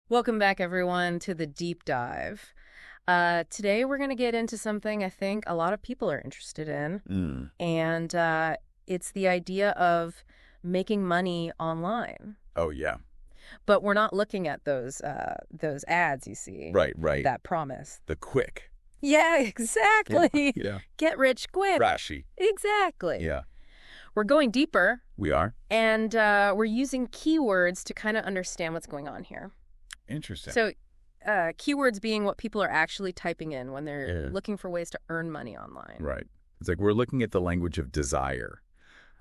Welcome back, everyone, to the deep dive. Today, we're going to get into something I think a lot of people are interested in, and it's the idea of making money online. Oh, yeah. But we're not looking at those ads you see. Right. That promise. The quick. Yeah, exactly. Yeah. Get rich quick. Trashy. Exactly. Yeah. We're going deeper. We are? And we're using keywords to kind of understand what's going on here. Interesting. So keywords being what people are actually typing in when they're looking for ways to earn money online. Right. It's like we're looking at the language of desire.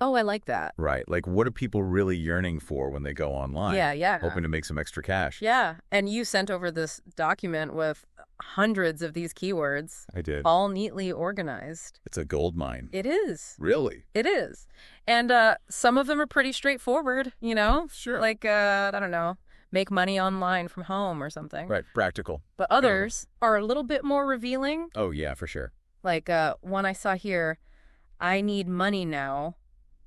Oh, I like that. Right. Like, what are people really yearning for when they go online? Yeah. Hoping to make some extra cash. Yeah. And you sent over this document with hundreds of these keywords. I did. All neatly organized. It's a gold mine. It is. Really? It is. And some of them are pretty straightforward, you know? Sure. Like, I don't know, make money online from home or something. Right. Practical. But others are a little bit more revealing. Oh, yeah, for sure. Like one I saw here, I need money now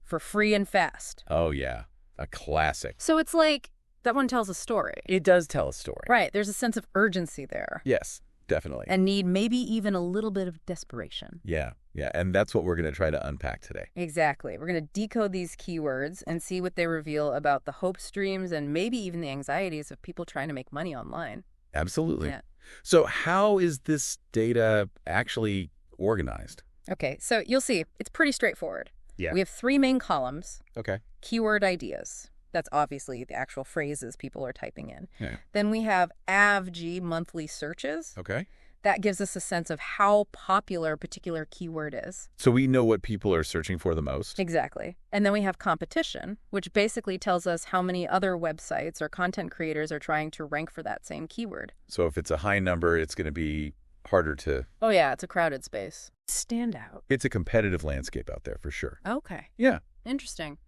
for free and fast. Oh, yeah. A classic. So it's like that one tells a story. It does tell a story. Right. There's a sense of urgency there. Yes, definitely. And need maybe even a little bit of desperation. Yeah. And that's what we're going to try to unpack today. Exactly. We're going to decode these keywords and see what they reveal about the hope streams and maybe even the anxieties of people trying to make money online. Absolutely. Yeah. So how is this data actually organized? Okay. So you'll see it's pretty straightforward. Yeah. We have 3 main columns. Okay. Keyword ideas. That's obviously the actual phrases people are typing in. Yeah. Then we have AVG monthly searches. Okay. That gives us a sense of how popular a particular keyword is. So we know what people are searching for the most. Exactly. And then we have competition, which basically tells us how many other websites or content creators are trying to rank for that same keyword. So if it's a high number, it's going to be harder to... Oh, yeah, it's a crowded space. Stand out. It's a competitive landscape out there for sure. Okay. Yeah. Interesting.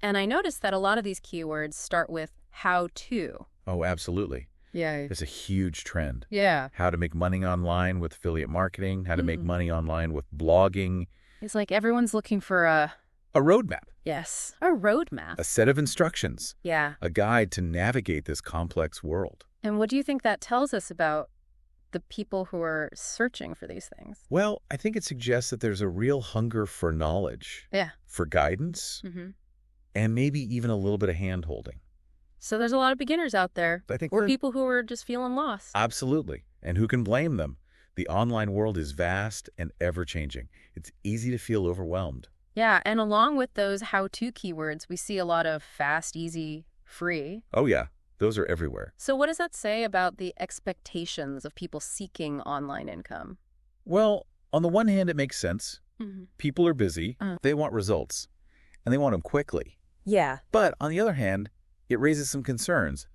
And I noticed that a lot of these keywords start with how to. Oh, absolutely. Yeah. It's a huge trend. Yeah. How to make money online with affiliate marketing, how to make money online with blogging. It's like everyone's looking for a roadmap. Yes. A roadmap. A set of instructions. Yeah. A guide to navigate this complex world. And what do you think that tells us about the people who are searching for these things? Well, I think it suggests that there's a real hunger for knowledge. Yeah. For guidance. And maybe even a little bit of hand-holding. So there's a lot of beginners out there. I think or people who are just feeling lost. Absolutely. And who can blame them? The online world is vast and ever-changing. It's easy to feel overwhelmed. Yeah, and along with those how-to keywords, we see a lot of fast, easy, free. Oh, yeah. Those are everywhere. So what does that say about the expectations of people seeking online income? Well, on the one hand, it makes sense. People are busy. They want results. And they want them quickly. Yeah. But on the other hand, it raises some concerns.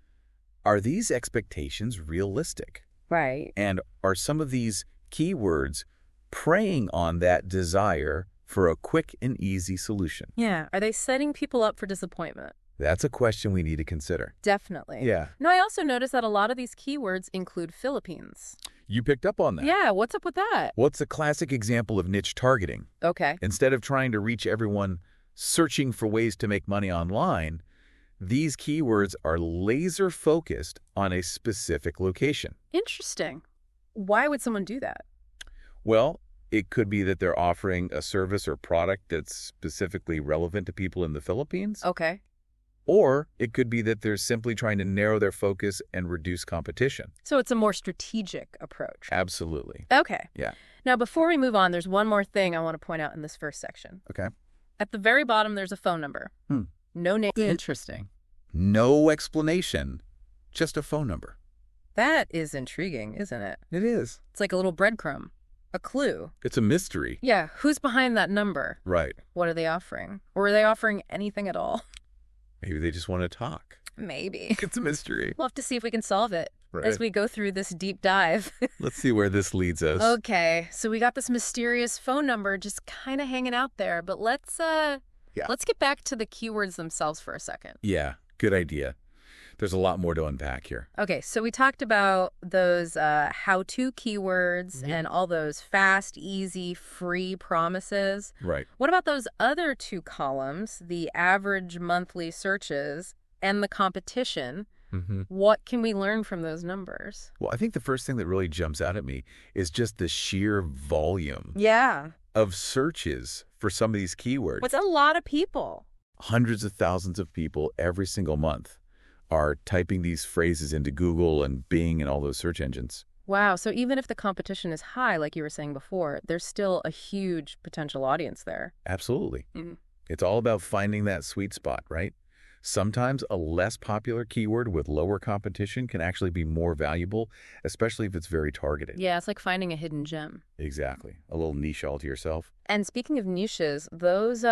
Are these expectations realistic? Right. And are some of these keywords preying on that desire for a quick and easy solution? Yeah. Are they setting people up for disappointment? That's a question we need to consider. Definitely. Yeah. No, I also noticed that a lot of these keywords include Philippines. You picked up on that. Yeah. What's up with that? Well, it's a classic example of niche targeting. Okay. Instead of trying to reach everyone searching for ways to make money online, these keywords are laser focused on a specific location. Interesting. Why would someone do that? Well, it could be that they're offering a service or product that's specifically relevant to people in the Philippines. Okay. Or it could be that they're simply trying to narrow their focus and reduce competition. So it's a more strategic approach. Absolutely. Okay. Yeah. Now, before we move on, there's one more thing I want to point out in this first section. Okay. At the very bottom, there's a phone number. No name. Interesting. No explanation, just a phone number. That is intriguing, isn't it? It is. It's like a little breadcrumb, a clue. It's a mystery. Yeah, who's behind that number? Right. What are they offering? Or are they offering anything at all? Maybe they just want to talk. Maybe. It's a mystery. We'll have to see if we can solve it Right. as we go through this deep dive. Let's see where this leads us. Okay, so we got this mysterious phone number just kind of hanging out there, but let's get back to the keywords themselves for a second. Yeah, good idea. There's a lot more to unpack here. Okay, so we talked about those how-to keywords and all those fast, easy, free promises. Right. What about those other two columns, the average monthly searches and the competition? What can we learn from those numbers? Well, I think the first thing that really jumps out at me is just the sheer volume Yeah. of searches for some of these keywords. What's a lot of people? Hundreds of thousands of people every single month are typing these phrases into Google and Bing and all those search engines. Wow, so even if the competition is high, like you were saying before, there's still a huge potential audience there. Absolutely. Mhm. It's all about finding that sweet spot, right? Sometimes a less popular keyword with lower competition can actually be more valuable, especially if it's very targeted. Yeah, it's like finding a hidden gem. Exactly. A little niche all to yourself. And speaking of niches, those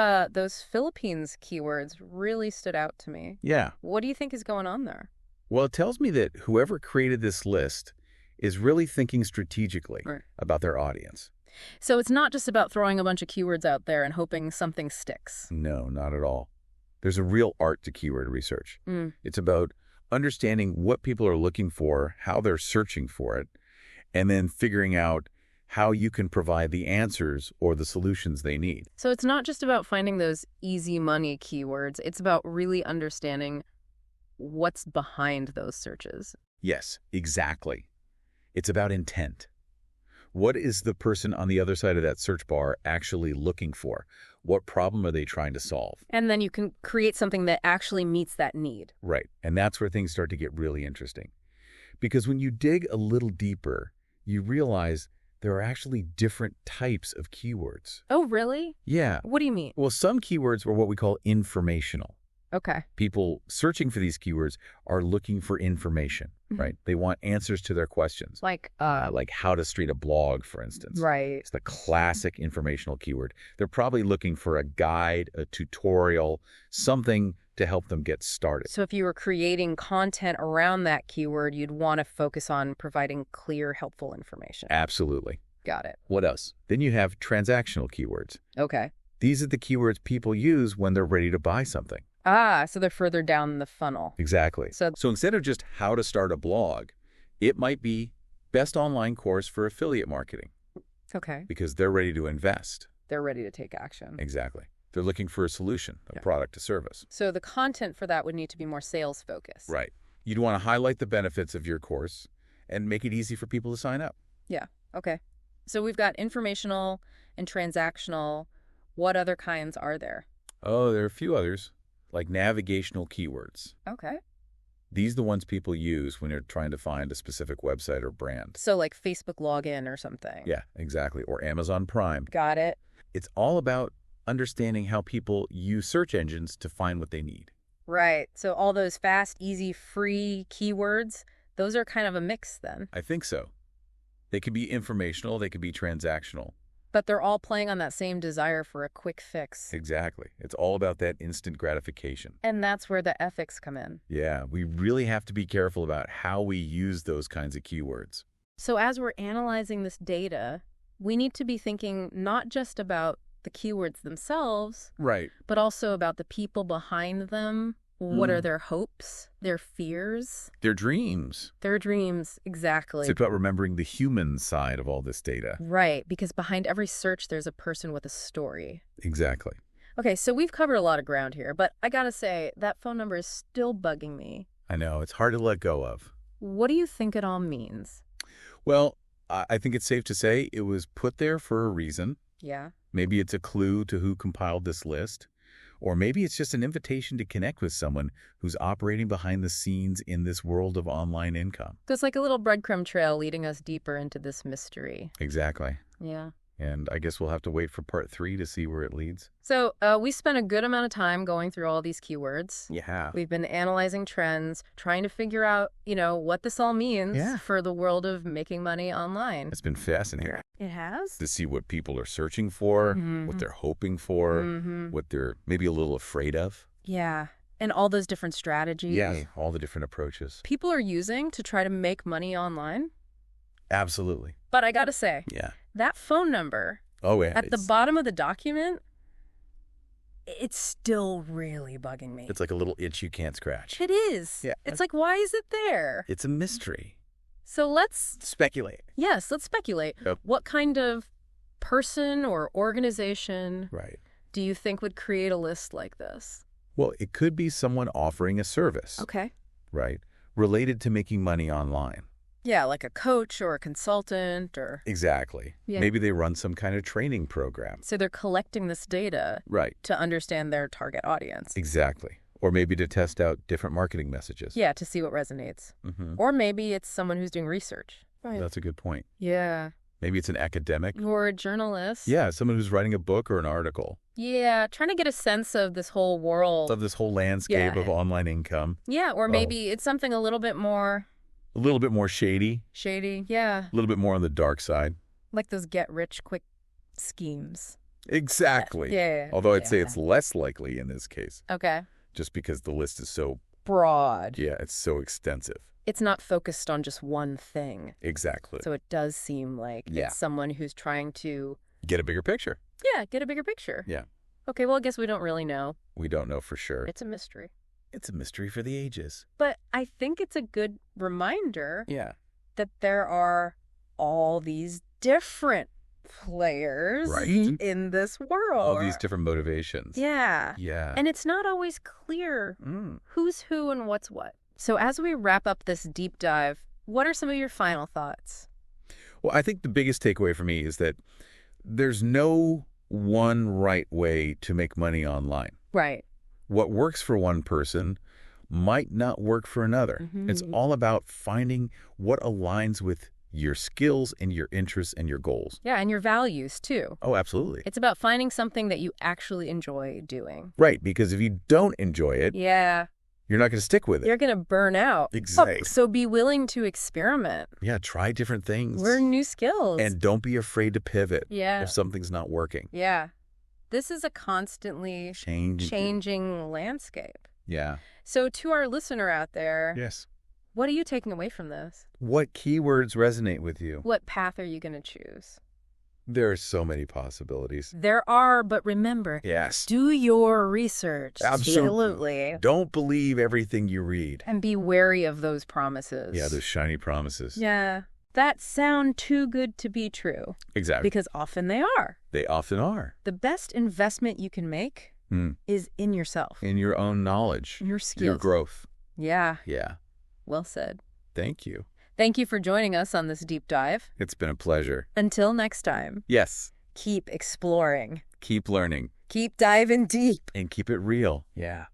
Philippines keywords really stood out to me. Yeah. What do you think is going on there? Well, it tells me that whoever created this list is really thinking strategically Right. about their audience. So it's not just about throwing a bunch of keywords out there and hoping something sticks. No, not at all. There's a real art to keyword research. Mm. It's about understanding what people are looking for, how they're searching for it, and then figuring out how you can provide the answers or the solutions they need. So it's not just about finding those easy money keywords. It's about really understanding what's behind those searches. Yes, exactly. It's about intent. What is the person on the other side of that search bar actually looking for? What problem are they trying to solve? And then you can create something that actually meets that need. Right. And that's where things start to get really interesting. Because when you dig a little deeper, you realize there are actually different types of keywords. Oh, really? Yeah. What do you mean? Well, some keywords are what we call informational. Okay. People searching for these keywords are looking for information, right? They want answers to their questions. Like How to street a blog, for instance. right. It's the classic informational keyword. They're probably looking for a guide, a tutorial, something to help them get started. So if you were creating content around that keyword, you'd want to focus on providing clear, helpful information. Absolutely. Got it. What else? Then you have transactional keywords. Okay. These are the keywords people use when they're ready to buy something. Ah, so they're further down the funnel. Exactly. So instead of just how to start a blog, it might be best online course for affiliate marketing okay. because they're ready to invest. They're ready to take action. Exactly. They're looking for a solution, a Yeah. product, a service. So the content for that would need to be more sales focused. Right. You'd want to highlight the benefits of your course and make it easy for people to sign up. Yeah. Okay. So we've got informational and transactional. What other kinds are there? Oh, there are a few others, like navigational keywords. Okay. These are the ones people use when you're trying to find a specific website or brand. So like Facebook login or something. Yeah, exactly. Or Amazon Prime. Got it. It's all about understanding how people use search engines to find what they need. Right. So all those fast, easy, free keywords, those are kind of a mix then. I think so. They could be informational, they could be transactional. But they're all playing on that same desire for a quick fix. Exactly. It's all about that instant gratification. And that's where the ethics come in. Yeah, we really have to be careful about how we use those kinds of keywords. So as we're analyzing this data, we need to be thinking not just about the keywords themselves, Right. but also about the people behind them. What are their hopes, their fears, Their dreams. their dreams? Exactly. It's about remembering the human side of all this data. Right, because behind every search, there's a person with a story. Exactly. Okay, so we've covered a lot of ground here, but I gotta say, that phone number is still bugging me. I know, it's hard to let go of. What do you think it all means? Well, I think it's safe to say it was put there for a reason. Yeah. Maybe it's a clue to who compiled this list. Or maybe it's just an invitation to connect with someone who's operating behind the scenes in this world of online income. It's like a little breadcrumb trail leading us deeper into this mystery. Exactly. Yeah. And I guess we'll have to wait for part 3 to see where it leads. So we spent a good amount of time going through all these keywords. Yeah. We've been analyzing trends, trying to figure out, what this all means for the world of making money online. It's been fascinating It has? to see what people are searching for, what they're hoping for, what they're maybe a little afraid of. Yeah. And all those different strategies. Yeah, all the different approaches. People are using to try to make money online. Absolutely. But I gotta say, Yeah. that phone number Oh, yeah. at the bottom of the document, it's still really bugging me. It's like a little itch you can't scratch. It is. Yeah. It's like, why is it there? It's a mystery. So let's Speculate. speculate. Yep. What kind of person or organization Right. do you think would create a list like this? Well, it could be someone offering a service, Okay. right, related to making money online. Yeah, like a coach or a consultant or... Exactly. Yeah. Maybe they run some kind of training program. So they're collecting this data Right. to understand their target audience. Exactly. Or maybe to test out different marketing messages. Yeah, to see what resonates. Mm-hmm. Or maybe it's someone who's doing research. Right. That's a good point. Yeah. Maybe it's an academic. Or a journalist. Yeah, someone who's writing a book or an article Yeah, trying to get a sense of this whole world. of this whole landscape Yeah. of online income. Yeah, or maybe it's something a little bit more A little bit more shady, shady. Yeah, a little bit more on the dark side. like those get-rich-quick schemes. Exactly. Yeah. Although I'd say it's less likely in this case, Okay. just because the list is so, Broad. yeah, it's so extensive. It's not focused on just one thing. Exactly. So it does seem like Yeah. it's someone who's trying to, Get a bigger picture. yeah, get a bigger picture. Yeah. Okay, well, I guess we don't really know. We don't know for sure. It's a mystery. It's a mystery for the ages. But I think it's a good reminder Yeah. that there are all these different players Right. in this world. All these different motivations. Yeah. Yeah. And it's not always clear Mm. who's who and what's what. So as we wrap up this deep dive, what are some of your final thoughts? Well, I think the biggest takeaway for me is that there's no one right way to make money online. Right. What works for one person might not work for another. Mhm. It's all about finding what aligns with your skills and your interests and your goals. Yeah, and your values too. Oh, absolutely. It's about finding something that you actually enjoy doing. Right, because if you don't enjoy it, Yeah, you're not going to stick with it. you're going to burn out. Exactly. So be willing to experiment. Yeah, try different things. Learn new skills. And don't be afraid to pivot Yeah. if something's not working. Yeah. This is a constantly changing landscape. Yeah. So to our listener out there, Yes. what are you taking away from this? What keywords resonate with you? What path are you going to choose? There are so many possibilities. There are, but remember, Yes. do your research. Absolutely. Don't believe everything you read. And be wary of those promises. Yeah, those shiny promises. Yeah. That sound too good to be true. Exactly. Because often they are. They often are. The best investment you can make is in yourself. In your own knowledge. Your skills. Your growth. Yeah. Yeah. Well said. Thank you. Thank you for joining us on this deep dive. It's been a pleasure. Until next time, Yes. keep exploring. Keep learning. Keep diving deep. And keep it real. Yeah.